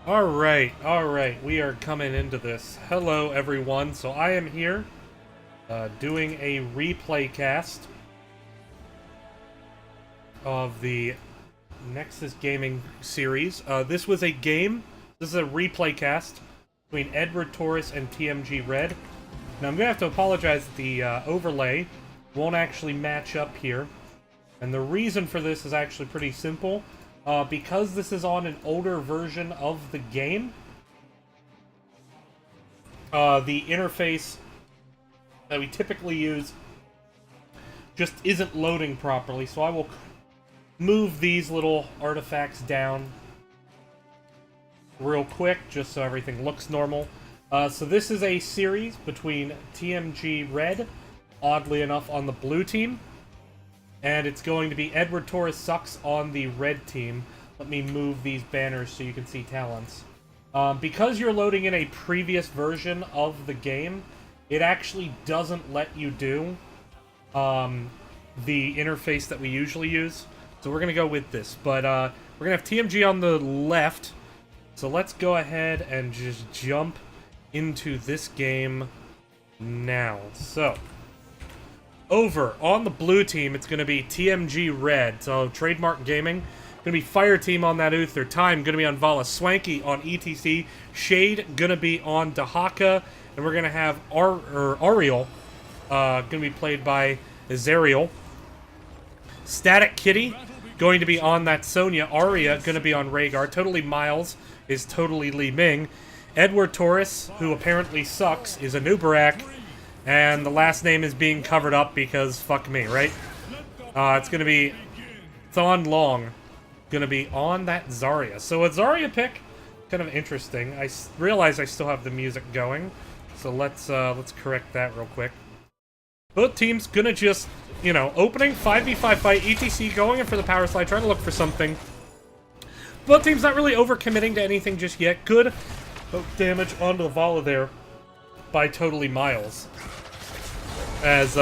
Alright, we are coming into this. Hello, everyone. So I am here, doing a replay cast of the Nexus Gaming series. This was a game. This is a replay cast between Edward Torres and TMG Red. Now I'm gonna have to apologize that the overlay won't actually match up here. And the reason for this is actually pretty simple. Because this is on an older version of the game, the interface that we typically use just isn't loading properly, so I will move these little artifacts down real quick, just so everything looks normal. So this is a series between TMG Red, oddly enough, on the blue team, and it's going to be Edward Torres sucks on the red team. Let me move these banners so you can see talents. Because you're loading in a previous version of the game, it actually doesn't let you do the interface that we usually use. So we're going to go with this. But we're going to have TMG on the left. So let's go ahead and just jump into this game now. So over on the blue team, it's going to be TMG Red, so Trademark Gaming. Going to be Fire Team on that Uther. Time going to be on Vala. Swanky on ETC. Shade going to be on Dahaka. And we're going to have Ariel going to be played by Azariel. Static Kitty going to be on that Sonya. Arya going to be on Rhaegar. Totally Miles is totally Li Ming. Edward Torres, who apparently sucks, is a Nubarak. And the last name is being covered up because fuck me, right? It's going to be Thon Long. Going to be on that Zarya. So a Zarya pick, kind of interesting. I realize I still have the music going. So let's correct that real quick. Both teams going to just, you know, opening 5v5 fight, ETC going in for the power slide, trying to look for something. Both teams not really overcommitting to anything just yet. Good damage onto the Vala there by Totally Miles. As,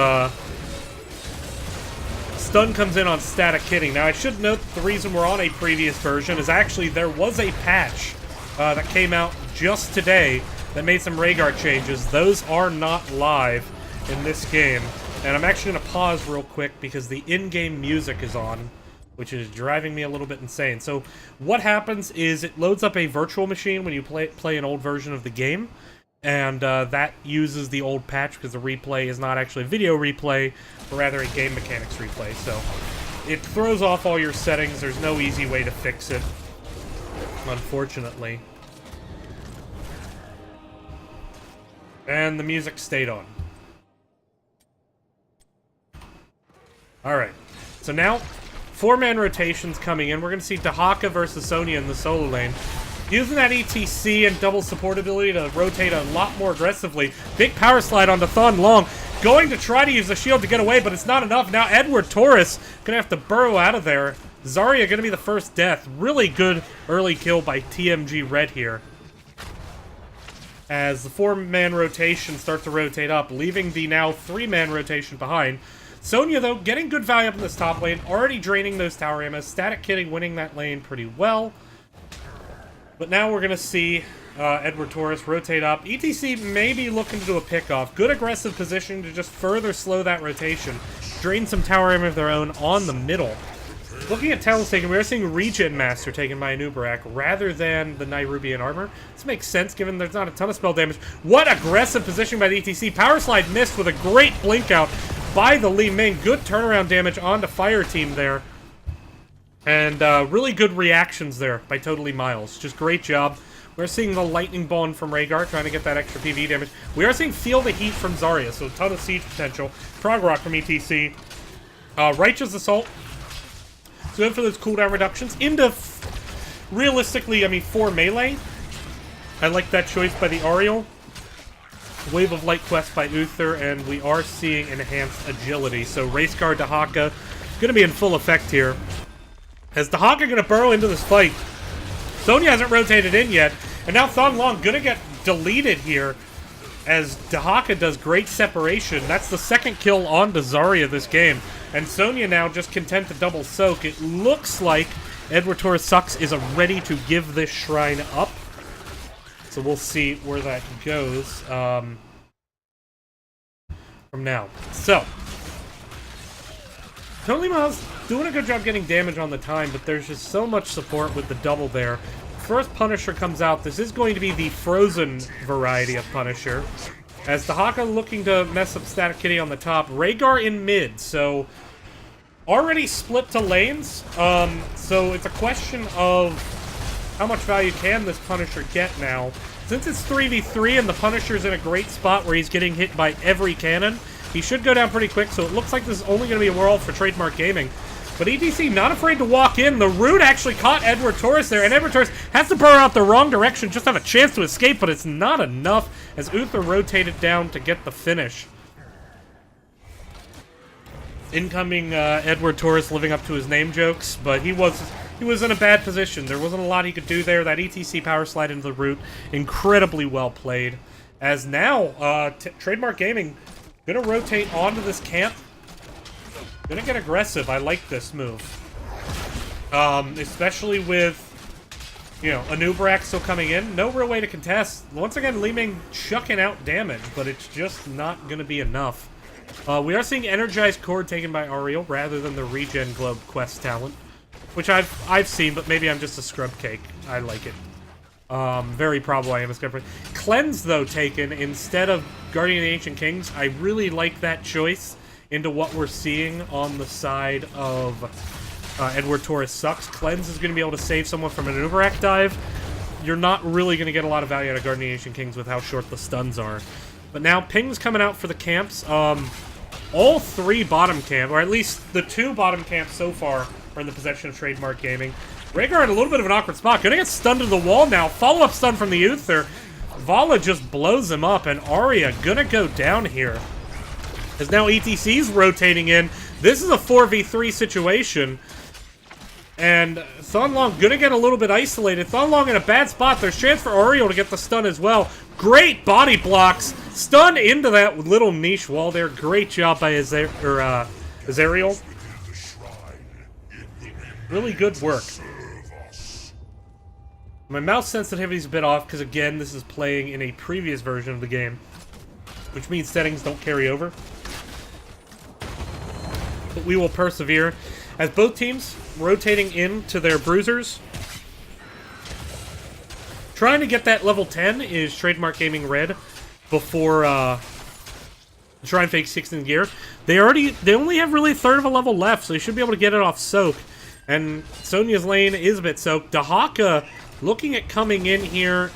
stun comes in on Static Kitty. Now, I should note that the reason we're on a previous version is actually there was a patch that came out just today that made some Rhaegar changes. Those are not live in this game. And I'm actually going to pause real quick because the in-game music is on, which is driving me a little bit insane. So what happens is it loads up a virtual machine when you play an old version of the game. And that uses the old patch because the replay is not actually a video replay, but rather a game mechanics replay. So it throws off all your settings. There's no easy way to fix it, unfortunately. And the music stayed on. Alright, so now 4-man rotations coming in. We're going to see Dahaka versus Sonya in the solo lane. Using that ETC and double support ability to rotate a lot more aggressively. Big power slide onto Thon Long. Going to try to use the shield to get away, but it's not enough. Now Edward Torres gonna have to burrow out of there. Zarya gonna be the first death. Really good early kill by TMG Red here. As the 4-man rotation starts to rotate up, leaving the now 3-man rotation behind. Sonya, though, getting good value up in this top lane. Already draining those tower ammos. Static Kitty winning that lane pretty well. But now we're going to see Edward Torres rotate up. ETC may be looking to do a pickoff. Good aggressive positioning to just further slow that rotation. Drain some tower ammo of their own on the middle. Looking at talents taken, we are seeing Regen Master taken by a Nubarak rather than the Nairubian Armor. This makes sense given there's not a ton of spell damage. What aggressive positioning by the ETC. Power Slide missed with a great blink out by the Li Ming. Good turnaround damage onto Fire Team there. And really good reactions there by Totally Miles. Just great job. We're seeing the Lightning Ball from Rhaegar, trying to get that extra PV damage. We are seeing Feel the Heat from Zarya, so a ton of siege potential. Prog Rock from ETC. Righteous Assault. So in for those cooldown reductions. Into, realistically, I mean, 4 melee. I like that choice by the Ariel. Wave of Light Quest by Uther, and we are seeing enhanced agility. So Rhaegar Dahaka going to be in full effect here. As Dahaka going to burrow into this fight. Sonya hasn't rotated in yet. And now Thon Long going to get deleted here. As Dahaka does great separation. That's the second kill on Zarya this game. And Sonya now just content to double soak. It looks like Edward Torres Sucks is ready to give this shrine up. So we'll see where that goes from now. So, Totally Miles doing a good job getting damage on the time, but there's just so much support with the double there. First Punisher comes out. This is going to be the frozen variety of Punisher. As Dahaka looking to mess up Static Kitty on the top. Rhaegar in mid, so already split to lanes. So it's a question of how much value can this Punisher get now. Since it's 3v3 and the Punisher's in a great spot where he's getting hit by every cannon, he should go down pretty quick, so it looks like this is only going to be a world for Trademark Gaming. But ETC not afraid to walk in. The root actually caught Edward Torres there, and Edward Torres has to burrow out the wrong direction, just have a chance to escape, but it's not enough as Uther rotated down to get the finish. Incoming Edward Torres living up to his name jokes, but he was in a bad position. There wasn't a lot he could do there. That ETC power slide into the root, incredibly well played. As now, Trademark Gaming gonna rotate onto this camp. Gonna get aggressive. I like this move. Especially with, you know, Anub'arak still coming in. No real way to contest. Once again, Li Ming chucking out damage, but it's just not gonna be enough. We are seeing Energized Cord taken by Ariel rather than the Regen Globe quest talent, which I've seen, but maybe I'm just a scrub cake. I like it. Very probable I am a scrub cake. Cleanse, though, taken instead of Guardian of the Ancient Kings. I really like that choice into what we're seeing on the side of Edward Torres sucks. Cleanse is going to be able to save someone from an Anub'arak dive. You're not really going to get a lot of value out of Guardian of the Ancient Kings with how short the stuns are. But now Ping's coming out for the camps. All three bottom camp, or at least the two bottom camps so far, are in the possession of Trademark Gaming. Rhaegar in a little bit of an awkward spot. Gonna get stunned to the wall now. Follow-up stun from the Uther. Vala just blows him up, and Arya gonna go down here. As now ETC's rotating in. This is a 4v3 situation. And Thunlong gonna get a little bit isolated. Thunlong in a bad spot. There's chance for Ariel to get the stun as well. Great body blocks. Stun into that little niche wall there. Great job by Azariel. Really good work. My mouse sensitivity is a bit off because, again, this is playing in a previous version of the game, which means settings don't carry over. But we will persevere as both teams rotating into their bruisers. Trying to get that level 10 is Trademark Gaming Red before try and fake 6 in gear. They only have really a third of a level left, so they should be able to get it off Soak. And Sonya's lane is a bit soaked. Dahaka looking at coming in here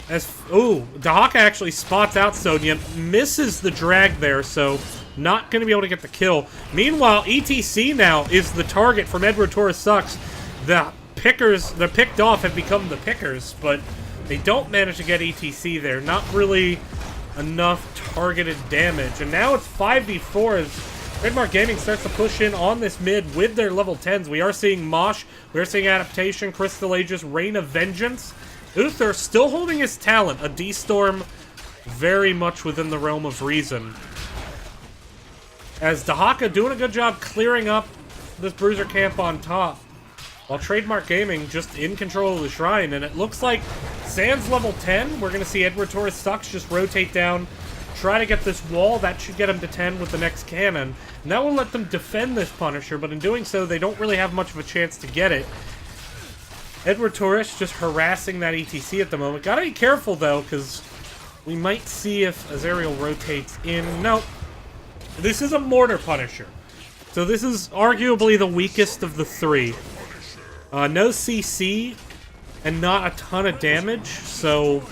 as Dahaka actually spots out Sonya, misses the drag there, so not going to be able to get the kill. Meanwhile, ETC now is the target from Edward Torres sucks. The picked off have become the pickers, but they don't manage to get ETC there. Not really enough targeted damage. And now it's 5v4 as Trademark Gaming starts to push in on this mid with their level 10s. We are seeing Mosh, we are seeing Adaptation, Crystal Aegis, Reign of Vengeance. Uther still holding his talent. A D-Storm very much within the realm of reason. As Dahaka doing a good job clearing up this bruiser camp on top. While Trademark Gaming just in control of the Shrine. And it looks like Sans level 10. We're going to see Edward Torres sucks just rotate down. Try to get this wall. That should get him to 10 with the next cannon. And that will let them defend this Punisher. But in doing so, they don't really have much of a chance to get it. Edward Torres just harassing that ETC at the moment. Gotta be careful, though, because we might see if Azariel rotates in. Nope. This is a Mortar Punisher. So this is arguably the weakest of the three. No CC and not a ton of damage, so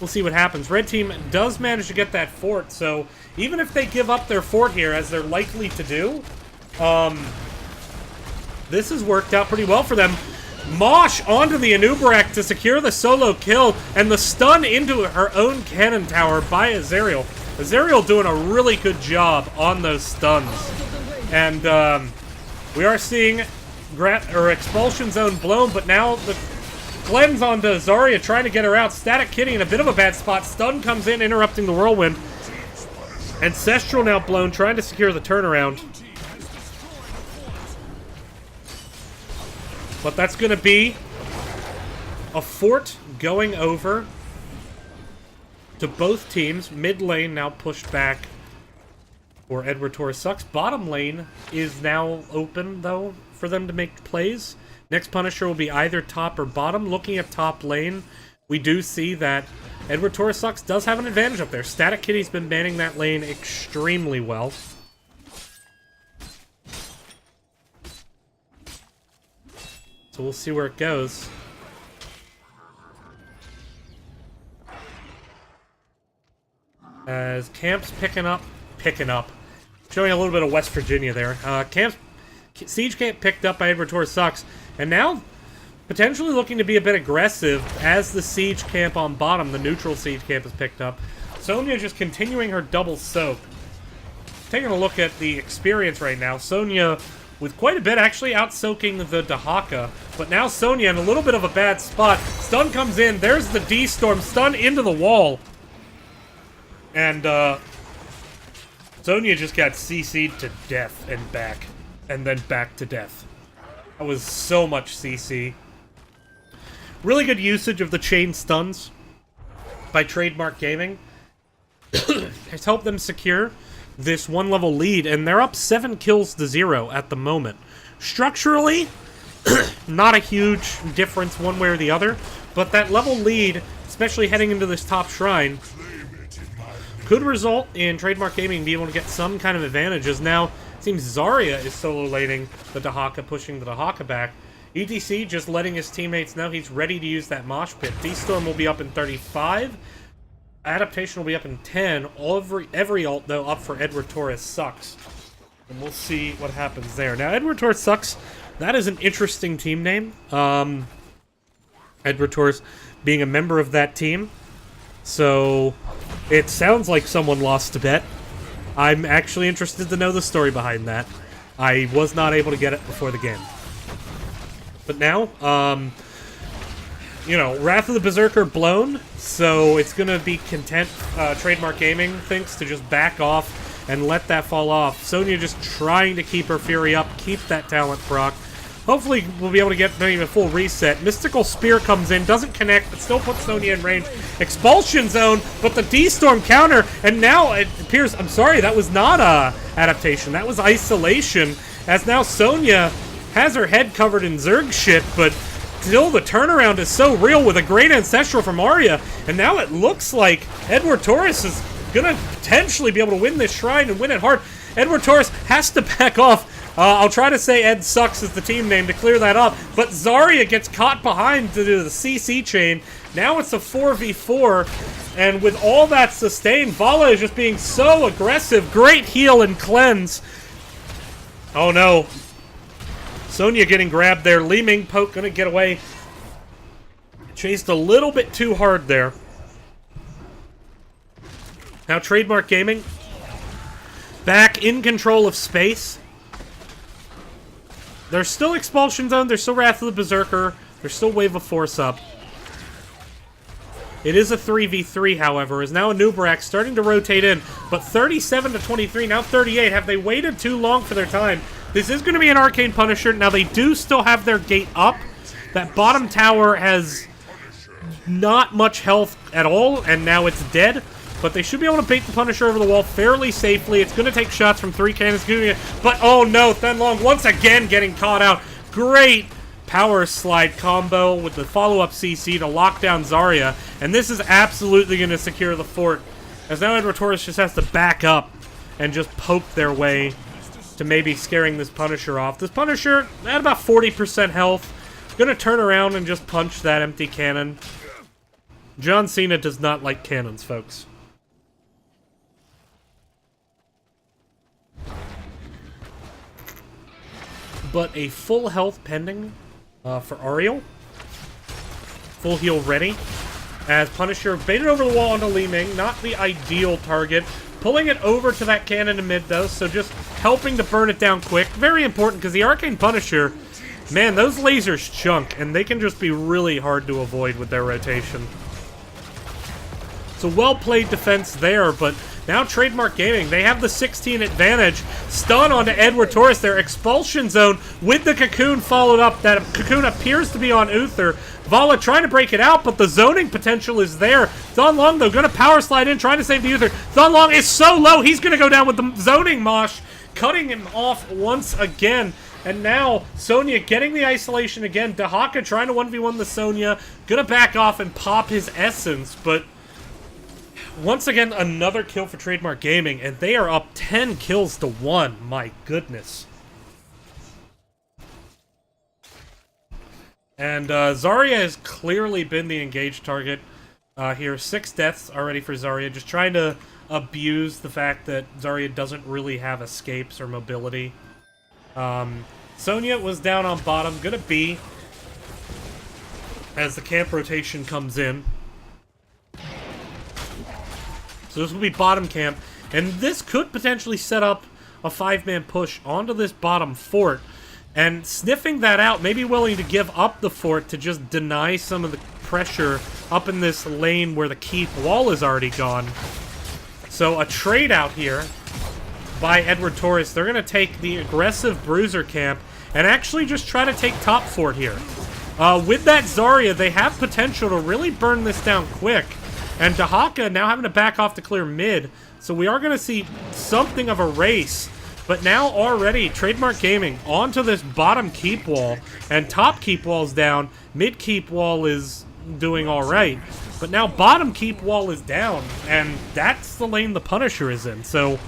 we'll see what happens. Red team does manage to get that fort, so even if they give up their fort here, as they're likely to do, this has worked out pretty well for them. Mosh onto the Anub'arak to secure the solo kill, and the stun into her own cannon tower by Azariel. Azariel doing a really good job on those stuns. And we are seeing Expulsion Zone blown, but now the cleanse onto Zarya trying to get her out. Static Kitty in a bit of a bad spot. Stun comes in, interrupting the whirlwind. Ancestral now blown, trying to secure the turnaround. But that's going to be a fort going over to both teams. Mid lane now pushed back for Edward Torres sucks. Bottom lane is now open, though, for them to make plays. Next Punisher will be either top or bottom. Looking at top lane, we do see that Edward Torres sucks does have an advantage up there. Static Kitty's been manning that lane extremely well. So we'll see where it goes. As Camp's picking up. Showing a little bit of West Virginia there. Siege Camp picked up by Edward Torres sucks. And now, potentially looking to be a bit aggressive as the Siege Camp on bottom, the neutral Siege Camp is picked up. Sonya just continuing her double soak. Taking a look at the experience right now. Sonya with quite a bit actually out-soaking the Dahaka. But now Sonya in a little bit of a bad spot. Stun comes in. There's the D-Storm. Stun into the wall. And, Sonya just got CC'd to death and back. And then back to death. That was so much CC. Really good usage of the chain stuns by Trademark Gaming. Has helped them secure this one-level lead, and they're up 7 kills to 0 at the moment. Structurally, not a huge difference one way or the other, but that level lead, especially heading into this top shrine, could result in Trademark Gaming being able to get some kind of advantages. Now, it seems Zarya is solo laning the Dahaka, pushing the Dahaka back. ETC just letting his teammates know he's ready to use that mosh pit. D-Storm will be up in 35. Adaptation will be up in 10. Every ult, though, up for Edward Torres sucks. And we'll see what happens there. Now, Edward Torres sucks. That is an interesting team name. Edward Torres being a member of that team. So, it sounds like someone lost a bet. I'm actually interested to know the story behind that. I was not able to get it before the game. But now, you know, Wrath of the Berserker blown, so it's going to be content, Trademark Gaming thinks, to just back off and let that fall off. Sonya just trying to keep her Fury up, keep that talent proc. Hopefully we'll be able to get maybe a full reset. Mystical Spear comes in, doesn't connect, but still puts Sonya in range. Expulsion Zone, but the D-Storm counter, and now it appears, I'm sorry, that was not a adaptation, that was isolation, as now Sonya has her head covered in Zerg shit, but still the turnaround is so real with a great Ancestral from Arya, and now it looks like Edward Torres is gonna potentially be able to win this shrine and win it hard. Edward Torres has to back off. I'll try to say Ed Sucks is the team name to clear that up, but Zarya gets caught behind to do the CC chain. Now it's a 4v4, and with all that sustained, Vala is just being so aggressive. Great heal and cleanse. Oh no. Sonya getting grabbed there. Li Ming Poke gonna get away. Chased a little bit too hard there. Now Trademark Gaming back in control of space. There's still Expulsion Zone, there's still Wrath of the Berserker, there's still Wave of Force up. It is a 3v3, however, is now a Nubarak starting to rotate in, but 37 to 23, now 38. Have they waited too long for their time? This is going to be an Arcane Punisher. Now, they do still have their gate up. That bottom tower has not much health at all, and now it's dead. But they should be able to bait the Punisher over the wall fairly safely. It's going to take shots from 3 cannons. But, oh no, Thenlong once again getting caught out. Great power slide combo with the follow-up CC to lock down Zarya. And this is absolutely going to secure the fort. As now Edward Torres just has to back up and just poke their way to maybe scaring this Punisher off. This Punisher, at about 40% health, gonna turn around and just punch that empty cannon. John Cena does not like cannons, folks. But a full health pending for Ariel. Full heal ready. As Punisher baited over the wall onto Li Ming. Not the ideal target. Pulling it over to that cannon in mid, though, so just helping to burn it down quick. Very important, because the Arcane Punisher, man, those lasers chunk, and they can just be really hard to avoid with their rotation. So well-played defense there, but Now Trademark Gaming, they have the 16 advantage. Stun onto Edward Torres, their expulsion zone with the Cocoon followed up. That Cocoon appears to be on Uther. Vala trying to break it out, but the zoning potential is there. Thonlong, though, going to power slide in, trying to save the Uther. Thonlong is so low, he's going to go down with the zoning mosh, cutting him off once again. And now, Sonya getting the isolation again. Dahaka trying to 1v1 the Sonya. Going to back off and pop his essence, but once again, another kill for Trademark Gaming, and they are up 10 kills to 1. My goodness. And Zarya has clearly been the engaged target here. 6 deaths already for Zarya, just trying to abuse the fact that Zarya doesn't really have escapes or mobility. Sonya was down on bottom, gonna be as the camp rotation comes in. So this will be bottom camp, and this could potentially set up a 5-man push onto this bottom fort. And sniffing that out, maybe willing to give up the fort to just deny some of the pressure up in this lane where the keep wall is already gone. So a trade out here by Edward Torres. They're going to take the aggressive Bruiser camp and actually just try to take top fort here. With that Zarya, they have potential to really burn this down quick. And Dahaka now having to back off to clear mid. So we are going to see something of a race. But now already, Trademark Gaming onto this bottom keep wall. And top keep wall's down. Mid keep wall is doing alright. But now bottom keep wall is down. And that's the lane the Punisher is in. So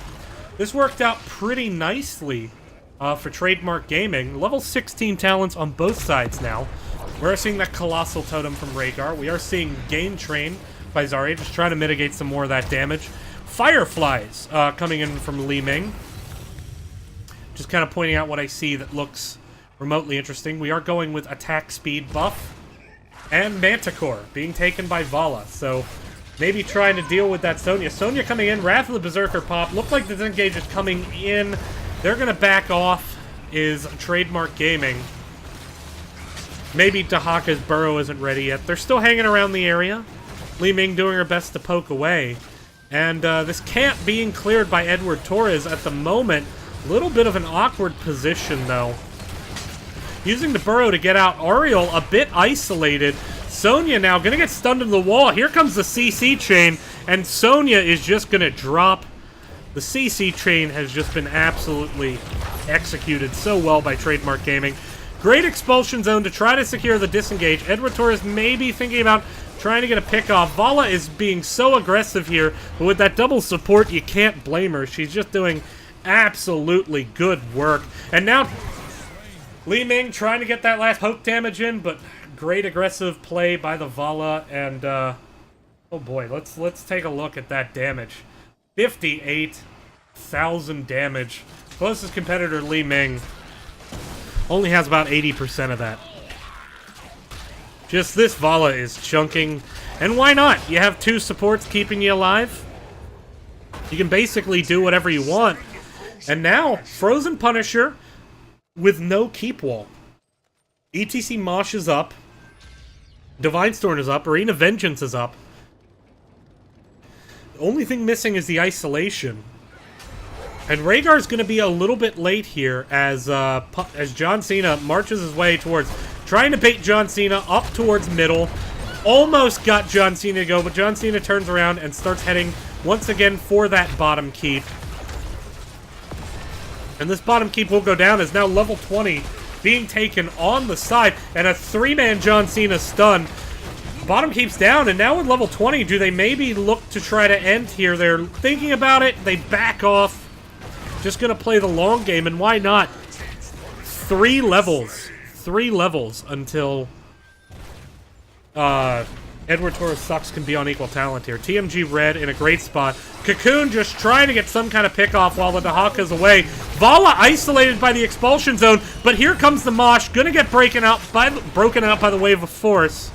this worked out pretty nicely for Trademark Gaming. Level 16 talents on both sides now. We're seeing that Colossal Totem from Rhaegar. We are seeing Gain Train by Zarya, just trying to mitigate some more of that damage. Fireflies coming in from Li Ming. Just kind of pointing out what I see that looks remotely interesting. We are going with attack speed buff. And Manticore being taken by Vala. So maybe trying to deal with that Sonya. Sonya coming in. Wrath of the Berserker pop. Looked like the disengage is coming in. They're going to back off is Trademark Gaming. Maybe Dahaka's burrow isn't ready yet. They're still hanging around the area. Li Ming doing her best to poke away. And this camp being cleared by Edward Torres at the moment. A little bit of an awkward position, though. Using the burrow to get out. Ariel a bit isolated. Sonya now going to get stunned into the wall. Here comes the CC chain. And Sonya is just going to drop. The CC chain has just been absolutely executed so well by Trademark Gaming. Great expulsion zone to try to secure the disengage. Edward Torres may be thinking about trying to get a pick off. Vala is being so aggressive here, but with that double support, you can't blame her. She's just doing absolutely good work. And now Li Ming trying to get that last poke damage in, but great aggressive play by the Vala. And oh boy, let's take a look at that damage. 58,000 damage. Closest competitor, Li Ming, only has about 80% of that. Just this Vala is chunking. And why not? You have 2 supports keeping you alive. You can basically do whatever you want. And now, Frozen Punisher with no keep wall. ETC Mosh is up. Divine Storm is up. Arena Vengeance is up. The only thing missing is the isolation. And Rhaegar's going to be a little bit late here as John Cena marches his way towards, trying to bait John Cena up towards middle. Almost got John Cena to go, but John Cena turns around and starts heading once again for that bottom keep. And this bottom keep will go down as now level 20 being taken on the side. And a 3-man John Cena stun. Bottom keeps down, and now with level 20, do they maybe look to try to end here? They're thinking about it. They back off. Just going to play the long game, and why not? 3 levels. 3 levels until Edward Torres sucks can be on equal talent here. TMG Red in a great spot. Cocoon just trying to get some kind of pick off while the Dahaka's away. Vala isolated by the expulsion zone, but here comes the Mosh. Gonna get broken out by the wave of force.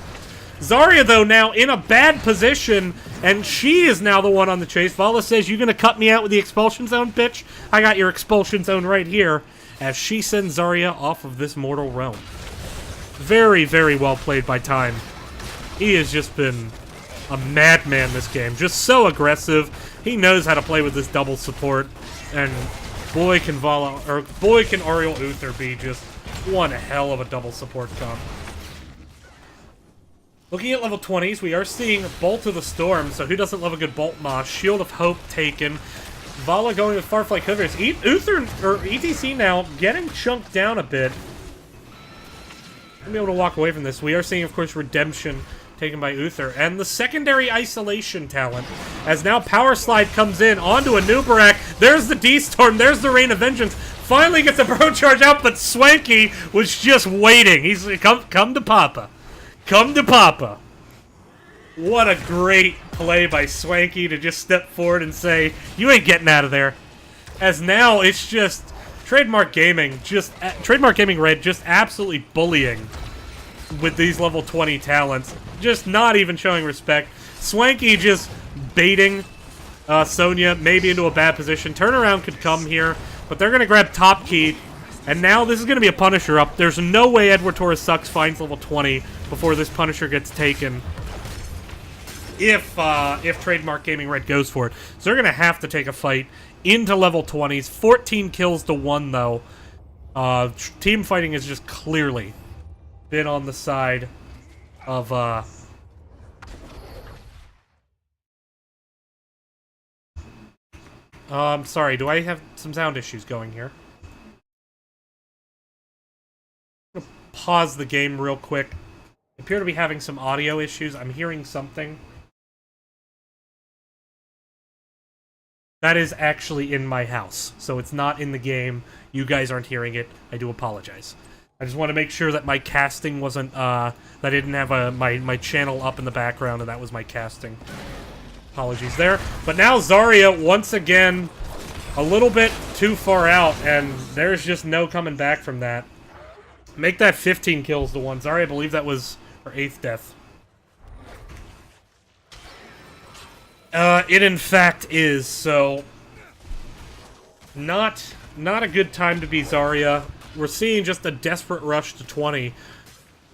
Zarya, though, now in a bad position, and she is now the one on the chase. Vala says, "You gonna cut me out with the expulsion zone, bitch? I got your expulsion zone right here," as she sends Zarya off of this mortal realm. Very, very well played by Time. He has just been a madman this game. Just so aggressive. He knows how to play with this double support. And boy can Ariel Uther be just one hell of a double support comp. Looking at level 20s, we are seeing Bolt of the Storm, so who doesn't love a good Bolt Mosh? Shield of Hope taken. Vala going with Farfly Quivers. Uther, or ETC now, getting chunked down a bit. Gonna be able to walk away from this. We are seeing, of course, Redemption taken by Uther. And the secondary isolation talent, as now Power Slide comes in onto a Nubarak. There's the D-Storm, there's the Rain of Vengeance. Finally gets the Pro Charge out, but Swanky was just waiting. He's come to Papa. Come to Papa. What a great play by Swanky to just step forward and say, you ain't getting out of there. As now it's just Trademark Gaming Red just absolutely bullying with these level 20 talents. Just not even showing respect. Swanky just baiting Sonya maybe into a bad position. Turnaround could come here, but they're going to grab top key. And now this is going to be a Punisher up. There's no way Edward Torres Sucks finds level 20 before this Punisher gets taken. If Trademark Gaming Red goes for it. So they're going to have to take a fight into level 20s. 14 kills to 1, though. Team fighting has just clearly been on the side of... sorry, do I have some sound issues going here? Pause the game real quick. I appear to be having some audio issues. I'm hearing something. That is actually in my house, so it's not in the game. You guys aren't hearing it. I do apologize. I just want to make sure that my casting wasn't, that I didn't have my channel up in the background, and that was my casting. Apologies there. But now Zarya, once again, a little bit too far out, and there's just no coming back from that. Make that 15 kills to 1. Zarya, I believe that was her 8th death. It in fact is, so... Not a good time to be Zarya. We're seeing just a desperate rush to 20.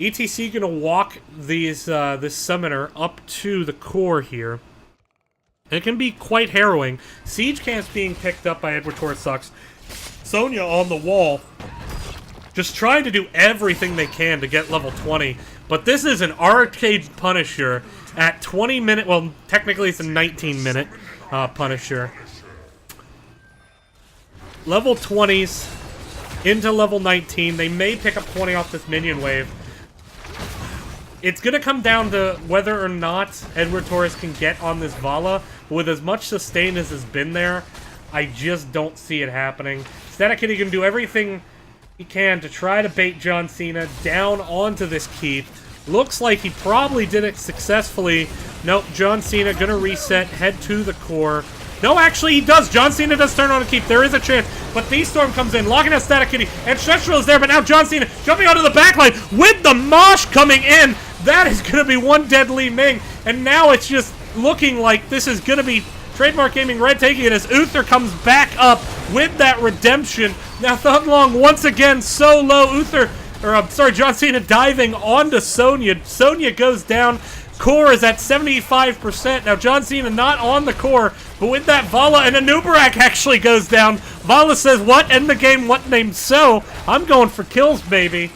ETC gonna walk this summoner up to the core here. It can be quite harrowing. Siege camps being picked up by Edward Torres Sucks. Sonya on the wall, just trying to do everything they can to get level 20. But this is an arcade Punisher at 20 minute, well, technically it's a 19 minute Punisher. Level 20s into level 19. They may pick up 20 off this minion wave. It's going to come down to whether or not Edward Torres can get on this Vala. With as much sustain as has been there, I just don't see it happening. Static Kitty can do everything he can to try to bait John Cena down onto this keep. Looks like he probably did it successfully. Nope, John Cena gonna reset, head to the core. No, actually he does. John Cena does turn on a keep. There is a chance. But D-Storm comes in, locking out Static Kitty, and Stretchful is there, but now John Cena jumping onto the backline with the Mosh coming in. That is gonna be one dead Li Ming. And now it's just looking like this is gonna be Trademark Gaming Red taking it as Uther comes back up with that redemption. Now Thug Long once again so low. John Cena diving onto Sonya. Sonya goes down. Core is at 75%. Now John Cena not on the core, but with that Vala, and Anubarak actually goes down. Vala says, what? End the game, what name? So, I'm going for kills, baby.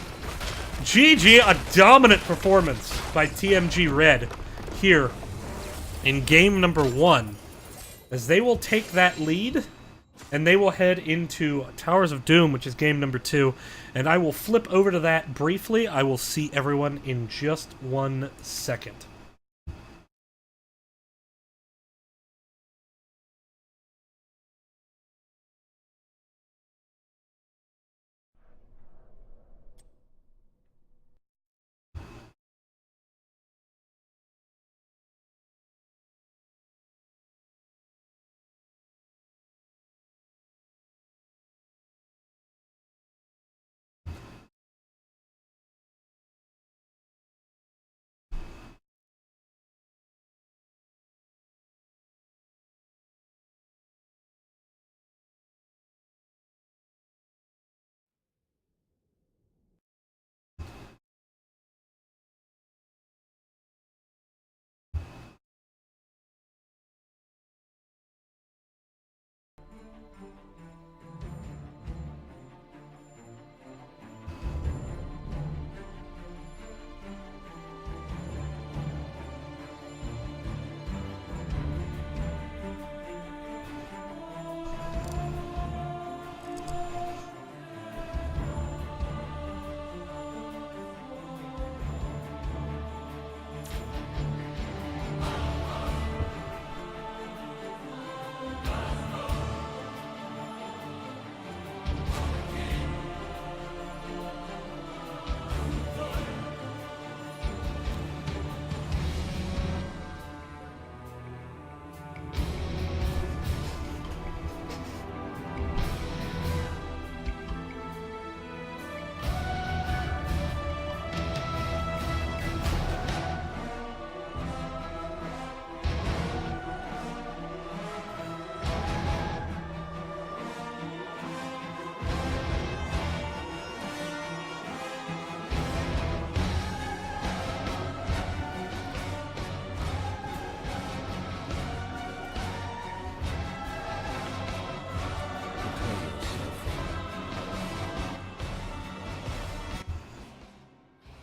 GG, a dominant performance by TMG Red here in game number 1. As they will take that lead, and they will head into Towers of Doom, which is game number 2. And I will flip over to that briefly. I will see everyone in just 1 second.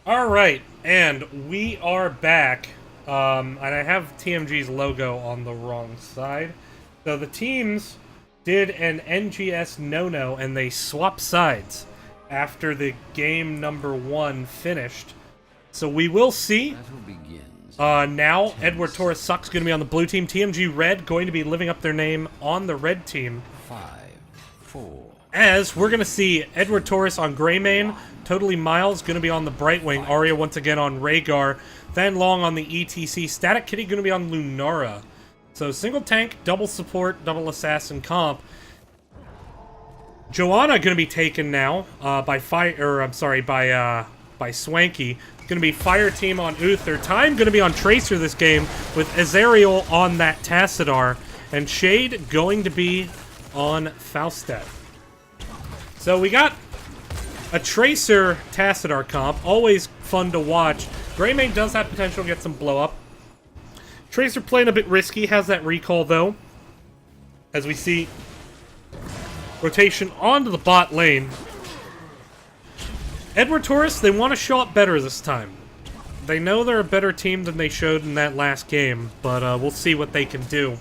Alright, and we are back. And I have TMG's logo on the wrong side. So the teams did an NGS no-no, and they swapped sides after the game number 1 finished. So we will see. Now, Edward Torres sucks going to be on the blue team. TMG Red going to be living up their name on the red team. 5, 4. As we're going to see Edward Torres on Greymane, Totally Miles going to be on the Brightwing, Arya once again on Rhaegar, Fan Long on the ETC, Static Kitty going to be on Lunara. So single tank, double support, double assassin comp. Joanna going to be taken now by Swanky. Going to be Fire Team on Uther. Time going to be on Tracer this game with Azariel on that Tassadar, and Shade going to be on Faustet. So we got a Tracer Tassadar comp, always fun to watch. Greymane does have potential to get some blow up. Tracer playing a bit risky, has that recall though. As we see rotation onto the bot lane. Edward Torres, they want to show up better this time. They know they're a better team than they showed in that last game, but we'll see what they can do.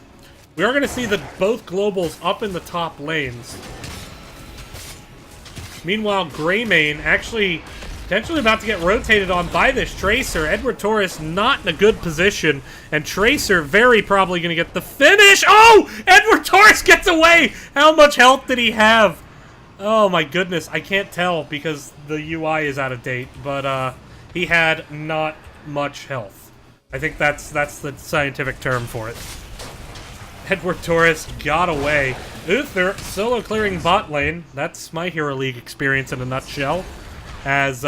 We are going to see both globals up in the top lanes. Meanwhile, Greymane actually potentially about to get rotated on by this Tracer. Edward Torres not in a good position, and Tracer very probably going to get the finish. Oh! Edward Torres gets away! How much health did he have? Oh my goodness, I can't tell because the UI is out of date, but he had not much health. I think that's the scientific term for it. Edward Torres got away. Uther solo clearing bot lane. That's my Hero League experience in a nutshell. As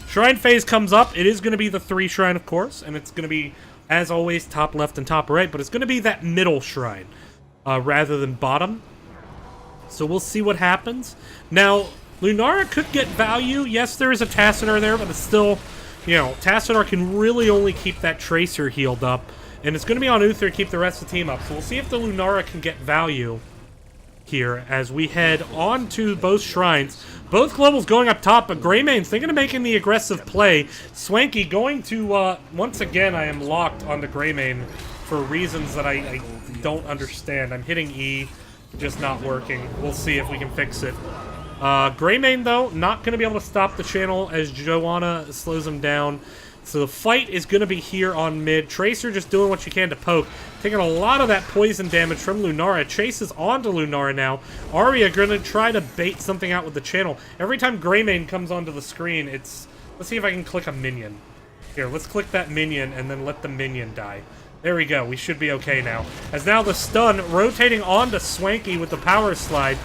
Shrine phase comes up, it is going to be the 3 shrine, of course, and it's going to be, as always, top left and top right, but it's going to be that middle shrine rather than bottom. So we'll see what happens. Now, Lunara could get value. Yes, there is a Tassadar there, but it's still, you know, Tassadar can really only keep that Tracer healed up. And it's going to be on Uther to keep the rest of the team up. So we'll see if the Lunara can get value here as we head on to both shrines. Both globals going up top, but Greymane's thinking of making the aggressive play. Swanky going to, once again, I am locked onto Greymane for reasons that I don't understand. I'm hitting E. Just not working. We'll see if we can fix it. Greymane, though, not going to be able to stop the channel as Joanna slows him down. So the fight is going to be here on mid. Tracer just doing what she can to poke. Taking a lot of that poison damage from Lunara. Chases onto Lunara now. Arya going to try to bait something out with the channel. Every time Greymane comes onto the screen, it's... Let's see if I can click a minion. Here, let's click that minion and then let the minion die. There we go. We should be okay now. As now the stun rotating onto Swanky with the power slide.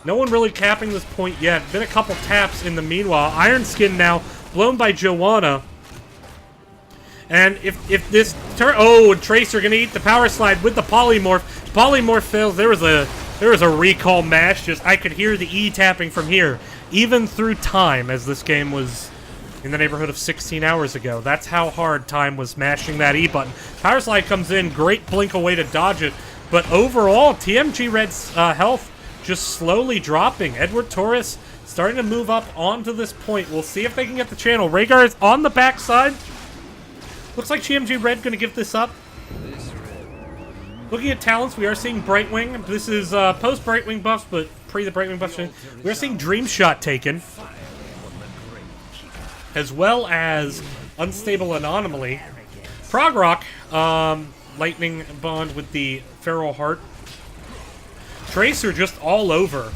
No one really capping this point yet. Been a couple taps in the meanwhile. Iron Skin now blown by Joanna. And if this oh, and Tracer gonna eat the power slide with the polymorph. Polymorph fails. There was a recall mash. Just I could hear the E tapping from here, even through time, as this game was in the neighborhood of 16 hours ago. That's how hard time was mashing that E button. Power slide comes in, great blink away to dodge it. But overall, TMG Red's health just slowly dropping. Edward Torres starting to move up onto this point. We'll see if they can get the channel. Rhaegar is on the backside. Looks like TMG Red going to give this up. Looking at talents, we are seeing Brightwing. This is post Brightwing buffs, but pre the Brightwing buffs. We're seeing Dream Shot taken, as well as Unstable Anomaly. Prog Rock, Lightning Bond with the Feral Heart. Tracer just all over.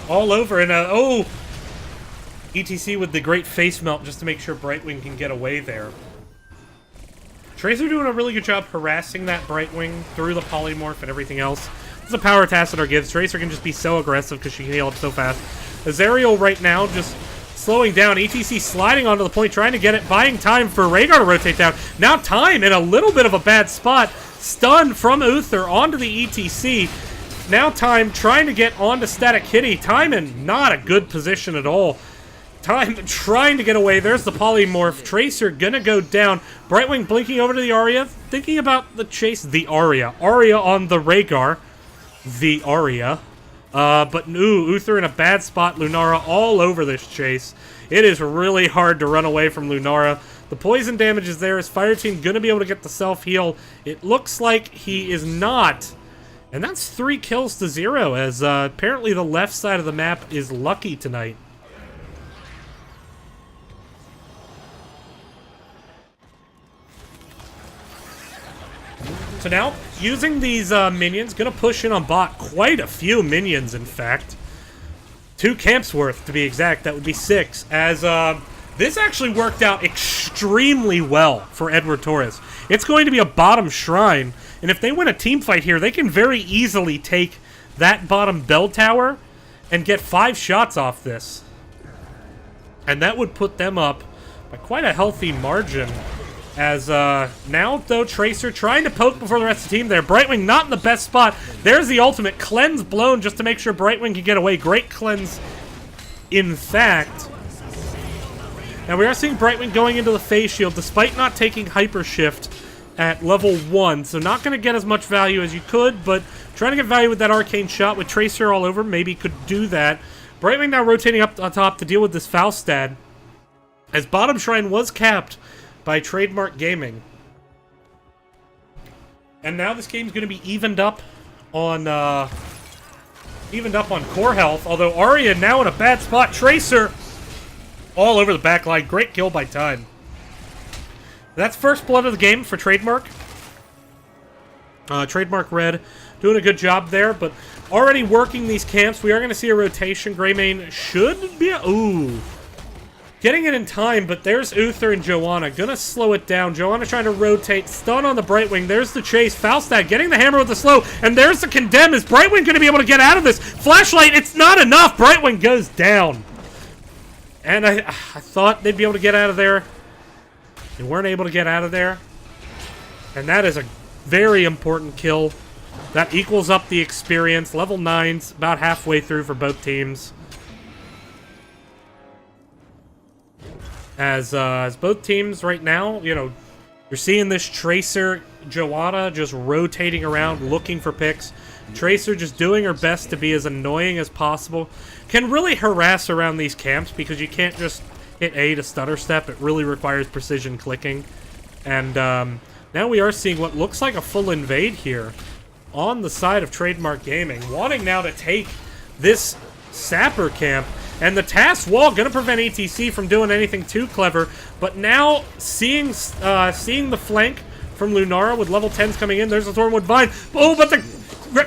All over, and oh! ETC with the Great Face Melt just to make sure Brightwing can get away there. Tracer doing a really good job harassing that Brightwing through the Polymorph and everything else. It's a power Tassadar gives. Tracer can just be so aggressive because she can heal up so fast. Azariel right now just slowing down. ETC sliding onto the point, trying to get it, buying time for Rhaegar to rotate down. Now Time in a little bit of a bad spot. Stun from Uther onto the ETC. Now Time trying to get onto Static Kitty. Time in not a good position at all. Time trying to get away. There's the Polymorph. Tracer gonna go down. Brightwing blinking over to the Arya. Thinking about the chase. The Arya. Arya on the Rhaegar. The Arya. But Uther in a bad spot. Lunara all over this chase. It is really hard to run away from Lunara. The poison damage is there. Is Fire Team gonna be able to get the self-heal? It looks like he is not. And that's 3 kills to 0, as apparently the left side of the map is lucky tonight. So now, using these minions, gonna push in on bot. Quite a few minions, in fact. 2 camps worth, to be exact. That would be 6. As this actually worked out extremely well for Edward Torres. It's going to be a bottom shrine, and if they win a team fight here, they can very easily take that bottom bell tower and get 5 shots off this. And that would put them up by quite a healthy margin. As now, though, Tracer trying to poke before the rest of the team there. Brightwing not in the best spot. There's the ultimate. Cleanse blown just to make sure Brightwing can get away. Great cleanse, in fact. Now, we are seeing Brightwing going into the phase shield, despite not taking Hyper Shift at level 1. So not going to get as much value as you could, but trying to get value with that Arcane Shot with Tracer all over. Maybe could do that. Brightwing now rotating up on top to deal with this Falstad. As bottom shrine was capped by Trademark Gaming. And now this game's going to be evened up on core health, although Arya now in a bad spot. Tracer all over the back line. Great kill by Time. That's first blood of the game for Trademark. Trademark Red doing a good job there, but already working these camps. We are going to see a rotation. Greymane should be ooh. Getting it in time, but there's Uther and Joanna. Gonna slow it down. Joanna trying to rotate. Stun on the Brightwing. There's the chase. Falstad getting the hammer with the slow. And there's the condemn. Is Brightwing gonna be able to get out of this? Flashlight, it's not enough. Brightwing goes down. And I thought they'd be able to get out of there. They weren't able to get out of there. And that is a very important kill. That equals up the experience. Level 9's about halfway through for both teams. As both teams right now, you know, you're seeing this Tracer, Joanna just rotating around, looking for picks. Tracer just doing her best to be as annoying as possible. Can really harass around these camps because you can't just hit A to stutter step. It really requires precision clicking. And now we are seeing what looks like a full invade here on the side of Trademark Gaming, wanting now to take this Sapper camp. And the task wall gonna prevent ETC from doing anything too clever. But now seeing the flank from Lunara with level 10s coming in. There's the Thornwood Vine. Oh, but the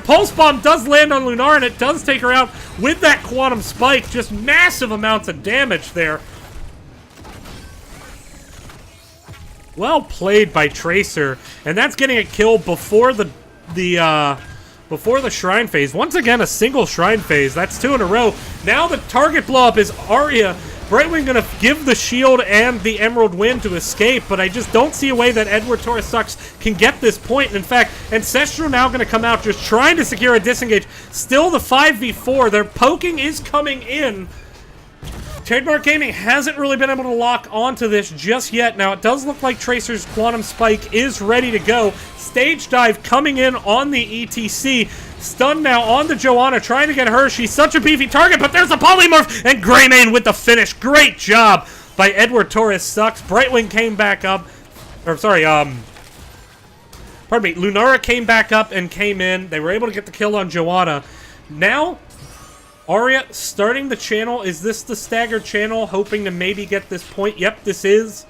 Pulse Bomb does land on Lunara, and it does take her out with that Quantum Spike. Just massive amounts of damage there. Well played by Tracer, and that's getting a kill before the Shrine phase. Once again, a single Shrine phase. That's 2 in a row. Now the target blow-up is Arya. Brightwing gonna give the shield and the Emerald Wind to escape, but I just don't see a way that Edward Torres Sucks can get this point. And in fact, Ancestral now gonna come out just trying to secure a disengage. Still the 5v4. Their poking is coming in. Trademark Gaming hasn't really been able to lock onto this just yet. Now, it does look like Tracer's Quantum Spike is ready to go. Stage Dive coming in on the ETC. Stun now on the Joanna, trying to get her. She's such a beefy target, but there's a Polymorph, and Greymane with the finish. Great job by Edward Torres Sucks. Brightwing came back up. Or, sorry, pardon me. Lunara came back up and came in. They were able to get the kill on Joanna. Now, Arya starting the channel. Is this the staggered channel? Hoping to maybe get this point. Yep, this is.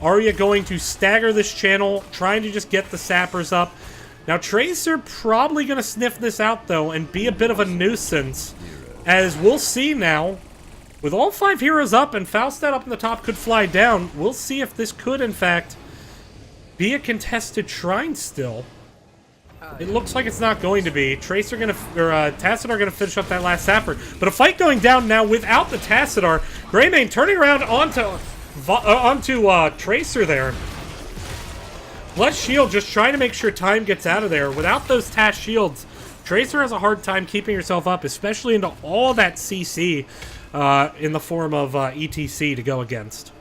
Arya going to stagger this channel, trying to just get the sappers up. Now, Tracer probably going to sniff this out, though, and be a bit of a nuisance. As we'll see now, with all 5 heroes up and Falstad up in the top could fly down, we'll see if this could, in fact, be a contested shrine still. It looks like it's not going to be. Tracer gonna, or Tassadar gonna finish up that last sapper. But a fight going down now without the Tassadar. Greymane turning around onto Tracer there. Blood Shield just trying to make sure time gets out of there. Without those Task Shields, Tracer has a hard time keeping herself up, especially into all that CC in the form of ETC to go against.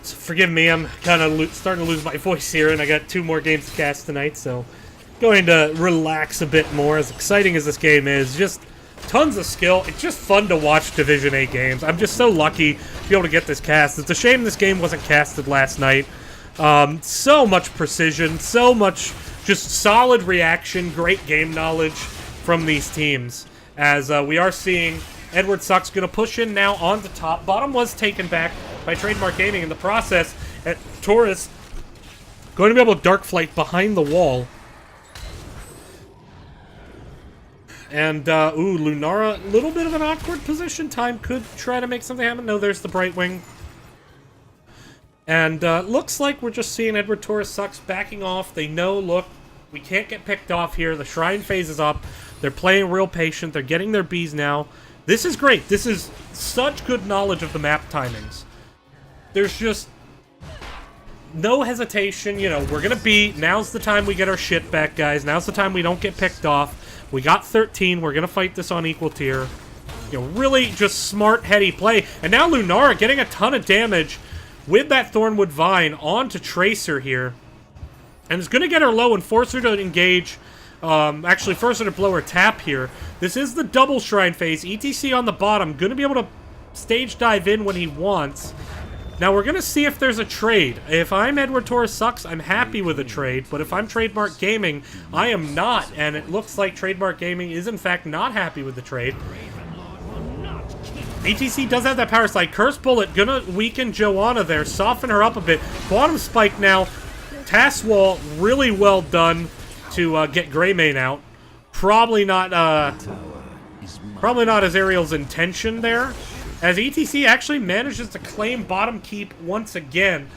Forgive me, I'm kind of starting to lose my voice here, and I got 2 more games to cast tonight, so going to relax a bit more. As exciting as this game is, just tons of skill. It's just fun to watch Division 8 games. I'm just so lucky to be able to get this cast. It's a shame this game wasn't casted last night. So much precision, so much just solid reaction, great game knowledge from these teams. As we are seeing Edward Sucks going to push in now on the top. Bottom was taken back by Trademark Gaming in the process. At Torres going to be able to Dark Flight behind the wall. And, ooh, Lunara, a little bit of an awkward position. Time could try to make something happen. No, there's the Brightwing. And, looks like we're just seeing Edward Torres Sucks backing off. They know, look, we can't get picked off here. The Shrine phase is up. They're playing real patient. They're getting their bees now. This is great. This is such good knowledge of the map timings. There's just no hesitation. You know, we're going to be... Now's the time we get our shit back, guys. Now's the time we don't get picked off. We got 13. We're going to fight this on equal tier. You know, really just smart, heady play. And now Lunara getting a ton of damage with that Thornwood Vine onto Tracer here. And it's going to get her low and force her to engage... actually, force her to blow her tap here. This is the double Shrine phase. ETC on the bottom. Going to be able to stage dive in when he wants. Now, we're going to see if there's a trade. If I'm Edward Torres Sucks, I'm happy with a trade. But if I'm Trademark Gaming, I am not. And it looks like Trademark Gaming is, in fact, not happy with the trade. ETC does have that power slide. Curse Bullet going to weaken Joanna there. Soften her up a bit. Quantum Spike now. Task Wall, really well done to get Greymane out. Probably not as Ariel's intention there. As ETC actually manages to claim bottom keep once again.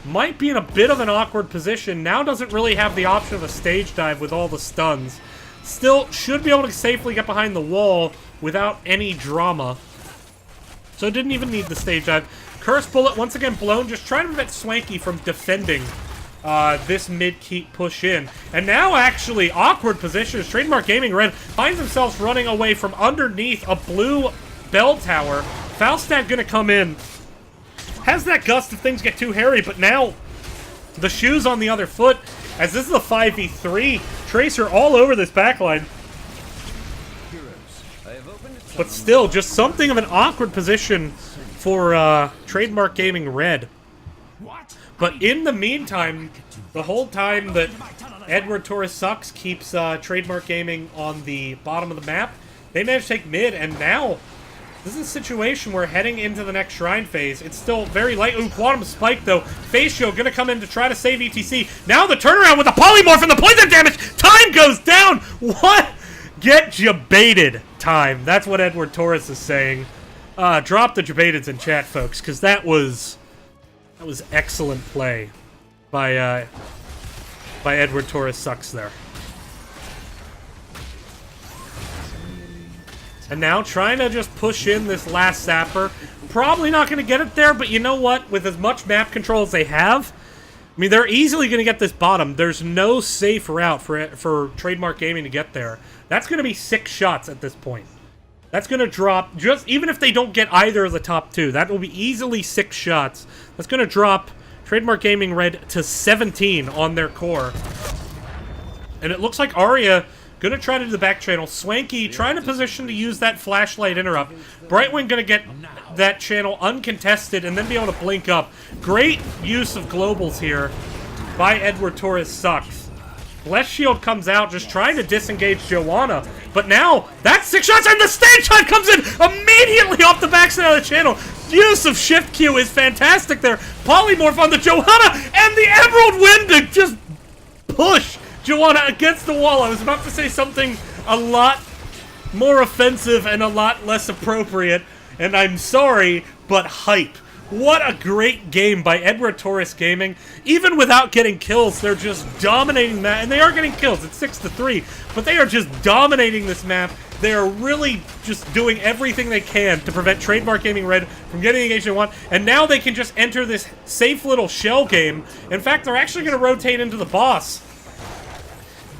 Might be in a bit of an awkward position. Now doesn't really have the option of a stage dive with all the stuns. Still should be able to safely get behind the wall without any drama. So didn't even need the stage dive. Curse Bullet once again blown. Just trying to prevent Swanky from defending this mid-keep push in. And now actually awkward positions. Trademark Gaming Red finds themselves running away from underneath a blue bell tower. Falstad gonna come in. Has that gust if things get too hairy, but now the shoe's on the other foot. As this is a 5v3. Tracer all over this backline. But still, just something of an awkward position for Trademark Gaming Red. But in the meantime, the whole time that Edward Torres Sucks keeps Trademark Gaming on the bottom of the map, they managed to take mid, and now this is a situation where heading into the next Shrine phase, it's still very light. Ooh, Quantum Spike, though. Face Shield gonna come in to try to save ETC. Now the turnaround with the Polymorph and the poison damage! Time goes down! What? Get jebaited, time. That's what Edward Torres is saying. Drop the jebaiteds in chat, folks, because that was excellent play by Edward Torres Sucks there. And now trying to just push in this last sapper. Probably not going to get it there, but you know what? With as much map control as they have, I mean, they're easily going to get this bottom. There's no safe route for Trademark Gaming to get there. That's going to be 6 shots at this point. That's going to drop, just even if they don't get either of the top 2, that will be easily 6 shots. That's going to drop Trademark Gaming Red to 17 on their core. And it looks like Arya going to try to do the back channel. Swanky trying to position to use that flashlight interrupt. Brightwing going to get that channel uncontested and then be able to blink up. Great use of globals here by Edward Torres Sucks. Blessed Shield comes out, just trying to disengage Joanna. But now, that's 6 shots, and the stage shot comes in immediately off the backside of the channel. Use of Shift Q is fantastic there. Polymorph on the Joanna, and the Emerald Wind to just push Joanna against the wall. I was about to say something a lot more offensive and a lot less appropriate, and I'm sorry, but hype. What a great game by Edward Torres Gaming. Even without getting kills, they're just dominating that. And they are getting kills. It's 6-3. But they are just dominating this map. They are really just doing everything they can to prevent Trademark Gaming Red from getting engaged in one. And now they can just enter this safe little shell game. In fact, they're actually going to rotate into the boss.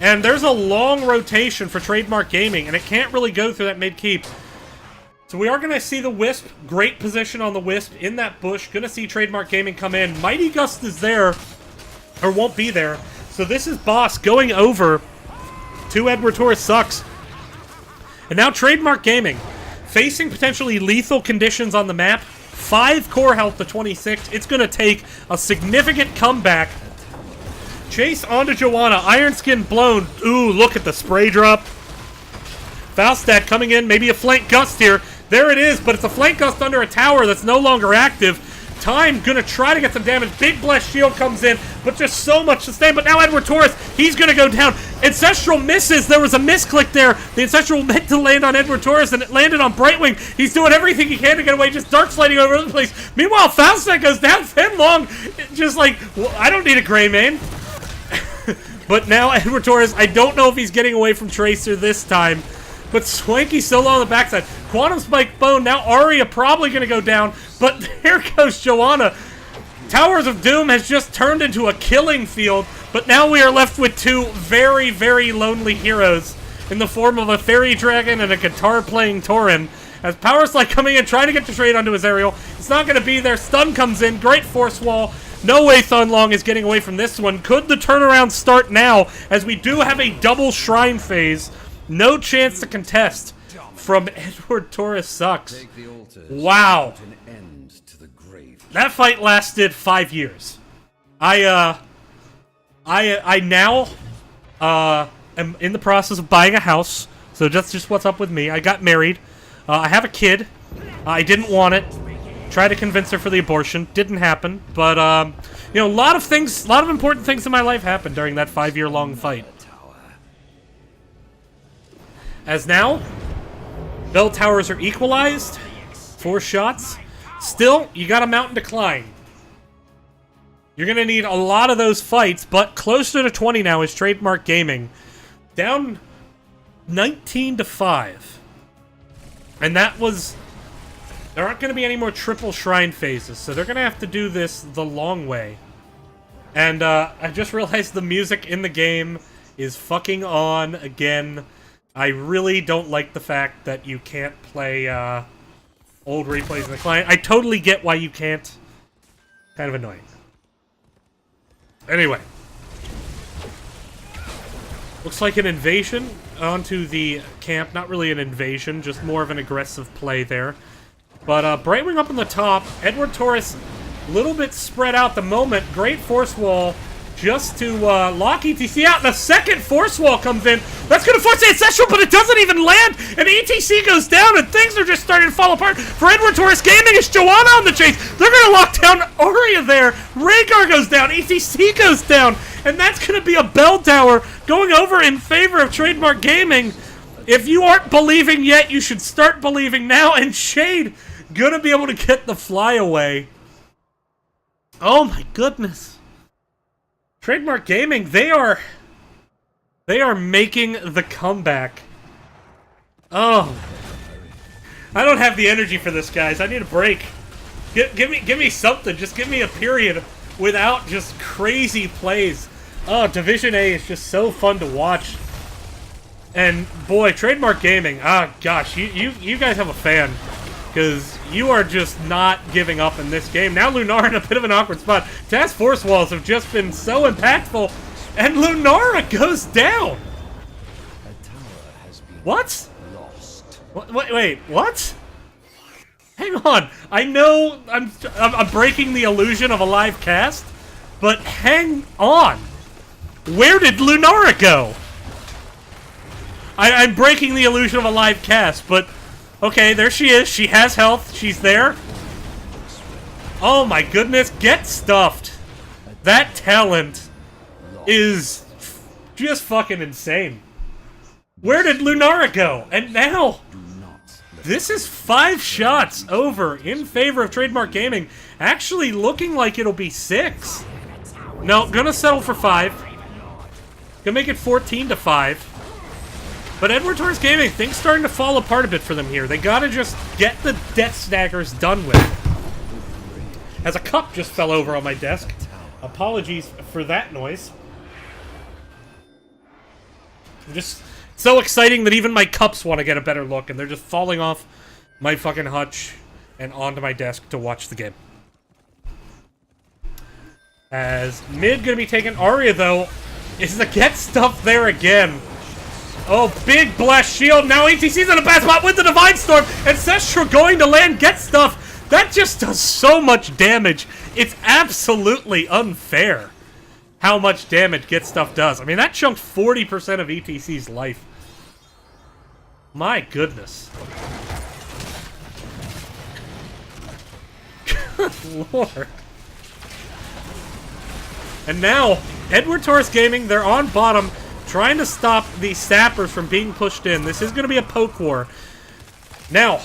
And there's a long rotation for Trademark Gaming. And it can't really go through that mid-keep. So we are going to see the Wisp. Great position on the Wisp in that bush. Going to see Trademark Gaming come in. Mighty Gust is there, or won't be there. So this is Boss going over to Edward Torres Sucks. And now Trademark Gaming, facing potentially lethal conditions on the map. 5 core health to 26. It's going to take a significant comeback. Chase onto Joanna. Iron Skin blown. Ooh, look at the spray drop. Falstad coming in. Maybe a flank gust here. There it is, but it's a flank gust under a tower that's no longer active. Time gonna try to get some damage. Big Blessed Shield comes in, but just so much sustain. But now Edward Torres, he's gonna go down. Ancestral misses. There was a misclick there. The Ancestral meant to land on Edward Torres, and it landed on Brightwing. He's doing everything he can to get away, just dark sliding over the place. Meanwhile, Falstad goes down. Fenlong, just like, well, I don't need a gray main. But now Edward Torres, I don't know if he's getting away from Tracer this time. But Swanky's still on the backside. Quantum Spike Bone. Now Arya probably going to go down. But there goes Joanna. Towers of Doom has just turned into a killing field. But now we are left with 2 very, very lonely heroes in the form of a Fairy Dragon and a guitar-playing Tauren. As Power Slide coming in, trying to get the trade onto his aerial. It's not going to be there. Stun comes in. Great Force Wall. No way Thunlong is getting away from this one. Could the turnaround start now? As we do have a double Shrine phase. No chance to contest from Edward Torres Sucks. Wow. That fight lasted 5 years. I now am in the process of buying a house. So that's just what's up with me. I got married. I have a kid. I didn't want it. Tried to convince her for the abortion. Didn't happen. But, you know, a lot of important things in my life happened during that 5-year-long fight. As now, bell towers are equalized. 4 shots. Still, you got a mountain decline. You're going to need a lot of those fights, but closer to 20 now is Trademark Gaming. Down 19-5. And that was... There aren't going to be any more triple shrine phases, so they're going to have to do this the long way. And I just realized the music in the game is fucking on again. I really don't like the fact that you can't play old replays in the client. I totally get why you can't. Kind of annoying. Anyway. Looks like an invasion onto the camp. Not really an invasion, just more of an aggressive play there. But Brightwing up on the top. Edward Torres a little bit spread out the moment. Great Force Wall just to lock ETC out. And a second Force Wall comes in. That's going to force the Ancestral, but it doesn't even land. And ETC goes down, and things are just starting to fall apart. For Edward Torres Gaming, it's Joanna on the chase. They're going to lock down Arya there. Rhaegar goes down. ETC goes down. And that's going to be a bell tower going over in favor of Trademark Gaming. If you aren't believing yet, you should start believing now. And Shade going to be able to get the flyaway. Oh my goodness. Trademark Gaming, they are making the comeback. Oh. I don't have the energy for this, guys. I need a break. Give me something. Just give me a period without just crazy plays. Oh, Division A is just so fun to watch. And boy, Trademark Gaming, gosh, you guys have a fan. Because you are just not giving up in this game. Now Lunara in a bit of an awkward spot. Task Force Walls have just been so impactful. And Lunara goes down. What? Wait, what? Hang on. I know I'm breaking the illusion of a live cast. But hang on. Where did Lunara go? I'm breaking the illusion of a live cast, but... Okay, there she is. She has health. She's there. Oh my goodness. Get stuffed. That talent is just fucking insane. Where did Lunara go? And now, this is 5 shots over in favor of Trademark Gaming. Actually looking like it'll be 6. No, gonna settle for 5. Gonna make it 14-5. But Edward Torres Gaming, things starting to fall apart a bit for them here. They gotta just get the Death Staggers done with. As a cup just fell over on my desk. Apologies for that noise. Just so exciting that even my cups want to get a better look, and they're just falling off my fucking hutch and onto my desk to watch the game. As mid gonna be taking Arya, though, is the get stuff there again. Oh, big blast shield. Now ETC's in a bad spot with the Divine Storm. And Sestra going to land get stuff. That just does so much damage. It's absolutely unfair how much damage get stuff does. I mean, that chunked 40% of ETC's life. My goodness. Good lord. And now, Edward Torres Gaming, they're on bottom, trying to stop the sappers from being pushed in. This is going to be a poke war. Now,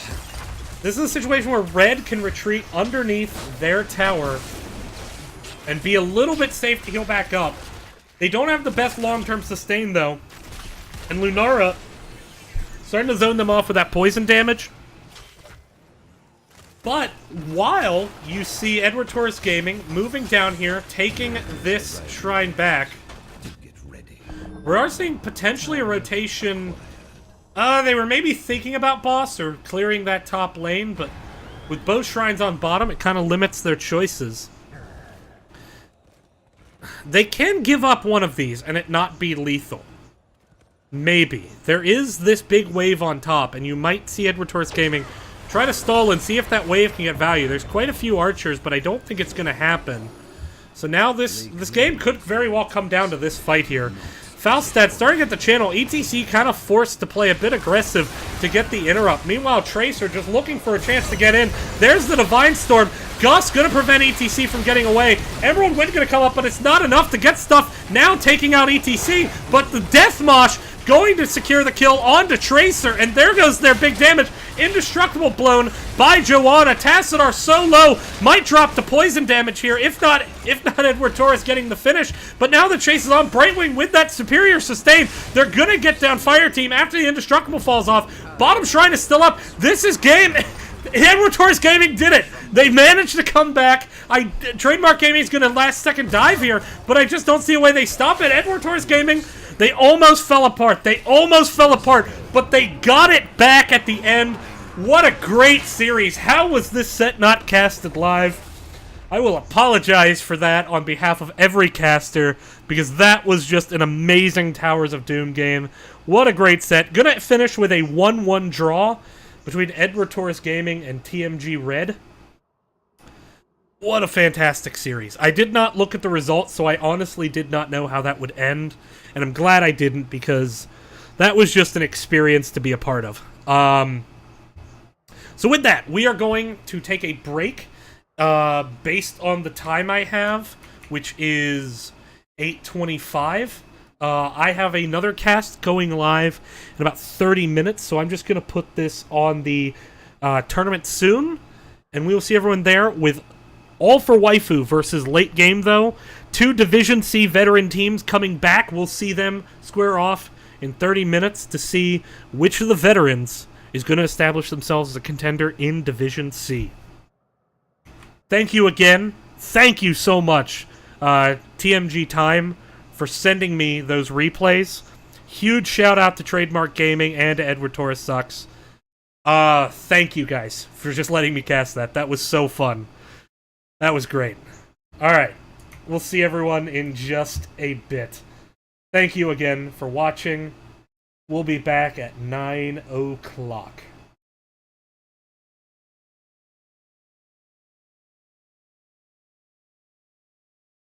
this is a situation where Red can retreat underneath their tower and be a little bit safe to heal back up. They don't have the best long-term sustain, though. And Lunara starting to zone them off with that poison damage. But while you see Edward Torres Gaming moving down here, taking this shrine back, we are seeing potentially a rotation. They were maybe thinking about boss or clearing that top lane, but with both shrines on bottom, it kind of limits their choices. They can give up one of these and it not be lethal. Maybe. There is this big wave on top, and you might see Edward Torres Gaming try to stall and see if that wave can get value. There's quite a few archers, but I don't think it's going to happen. So now this game could very well come down to this fight here. Falstad starting at the channel. ETC kind of forced to play a bit aggressive to get the interrupt. Meanwhile, Tracer just looking for a chance to get in. There's the Divine Storm. Gus going to prevent ETC from getting away. Emerald Wind going to come up, but it's not enough to get stuff. Now taking out ETC, but the Death Mosh going to secure the kill onto Tracer, and there goes their big damage. Indestructible blown by Joanna. Tassadar so low, might drop the poison damage here, if not Edward Torres getting the finish. But now the chase is on. Brightwing with that superior sustain. They're gonna get down Fire Team after the Indestructible falls off. Bottom Shrine is still up. This is game. Edward Torres Gaming did it. They managed to come back. Trademark Gaming is gonna last second dive here, but I just don't see a way they stop it. Edward Torres Gaming, they almost fell apart. They almost fell apart, but they got it back at the end. What a great series. How was this set not casted live? I will apologize for that on behalf of every caster, because that was just an amazing Towers of Doom game. What a great set. Gonna finish with a 1-1 draw between Edward Torres Gaming and TMG Red. What a fantastic series. I did not look at the results, so I honestly did not know how that would end. And I'm glad I didn't, because that was just an experience to be a part of. So with that, we are going to take a break based on the time I have, which is 8:25. I have another cast going live in about 30 minutes, so I'm just going to put this on the tournament soon, and we will see everyone there with All for Waifu versus Late Game, though. 2 Division C veteran teams coming back. We'll see them square off in 30 minutes to see which of the veterans is going to establish themselves as a contender in Division C. Thank you again thank you so much, TMG Time, for sending me those replays. Huge shout out to Trademark Gaming and to Edward Torres Sucks. Thank you guys for just letting me cast that. That was so fun. That was great. Alright, we'll see everyone in just a bit. Thank you again for watching. We'll be back at 9 o'clock.